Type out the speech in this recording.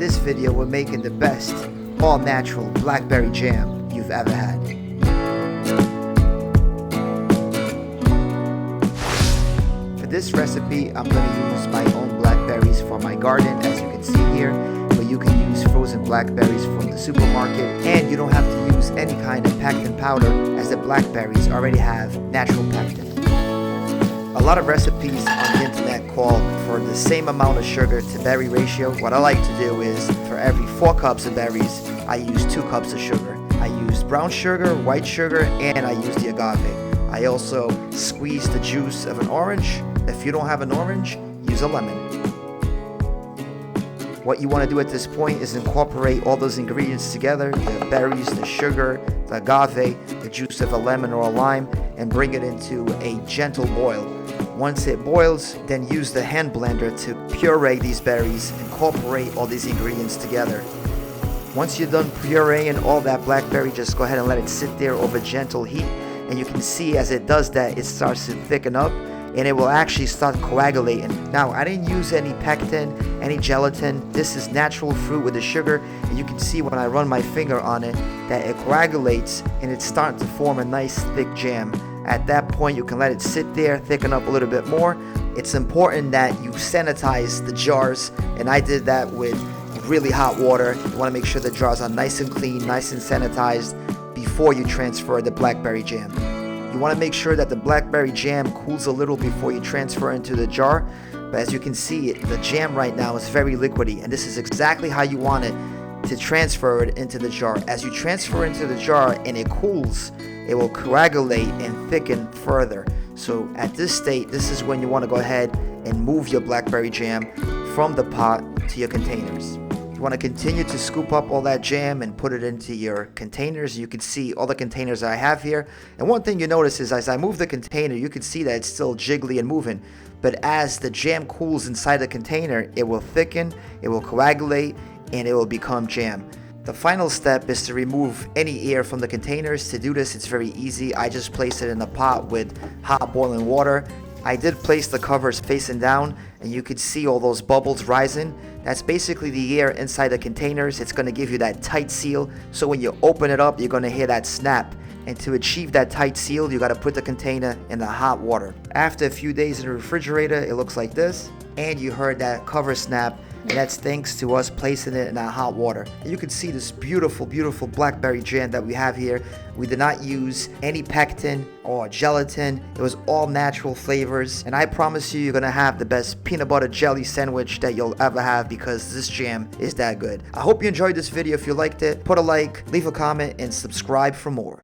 this video we're making the best all-natural blackberry jam you've ever had. For this recipe, I'm going to use my own blackberries for my garden, as you can see here, but you can use frozen blackberries from the supermarket, and you don't have to use any kind of pectin powder, as the blackberries already have natural pectin. A lot of recipes on the internet call for the same amount of sugar to berry ratio. What I like to do is, for every 4 cups of berries, I use 2 cups of sugar. I use brown sugar, white sugar, and I use the agave. I also squeeze the juice of an orange. If you don't have an orange, use a lemon. What you want to do at this point is incorporate all those ingredients together, the berries, the sugar, the agave, the juice of a lemon or a lime, and bring it into a gentle boil. Once it boils, then use the hand blender to puree these berries, incorporate all these ingredients together. Once you're done pureeing all that blackberry, just go ahead and let it sit there over gentle heat, and you can see as it does that, it starts to thicken up, and it will actually start coagulating. Now, I didn't use any pectin, any gelatin. This is natural fruit with the sugar, and you can see when I run my finger on it that it coagulates and it's starting to form a nice thick jam. At that point, you can let it sit there, thicken up a little bit more. It's important that you sanitize the jars, and I did that with really hot water. You want to make sure the jars are nice and clean, nice and sanitized before you transfer the blackberry jam. You want to make sure that the blackberry jam cools a little before you transfer into the jar. But as you can see, the jam right now is very liquidy, and this is exactly how you want it to transfer it into the jar. As you transfer into the jar and it cools, it will coagulate and thicken further. So at this state, this is when you want to go ahead and move your blackberry jam from the pot to your containers. You want to continue to scoop up all that jam and put it into your containers. You can see all the containers I have here. And one thing you notice is as I move the container, you can see that it's still jiggly and moving. But as the jam cools inside the container, it will thicken, it will coagulate, and it will become jam. The final step is to remove any air from the containers. To do this, it's very easy. I just place it in a pot with hot boiling water. I did place the covers facing down, and you could see all those bubbles rising. That's basically the air inside the containers. It's going to give you that tight seal, so when you open it up, you're going to hear that snap. And to achieve that tight seal, you got to put the container in the hot water. After a few days in the refrigerator, it looks like this, and you heard that cover snap. And that's thanks to us placing it in that hot water. And you can see this beautiful, beautiful blackberry jam that we have here. We did not use any pectin or gelatin. It was all natural flavors. And I promise you're gonna have the best peanut butter jelly sandwich that you'll ever have, because this jam is that good. I hope you enjoyed this video. If you liked it, put a like, leave a comment, and subscribe for more.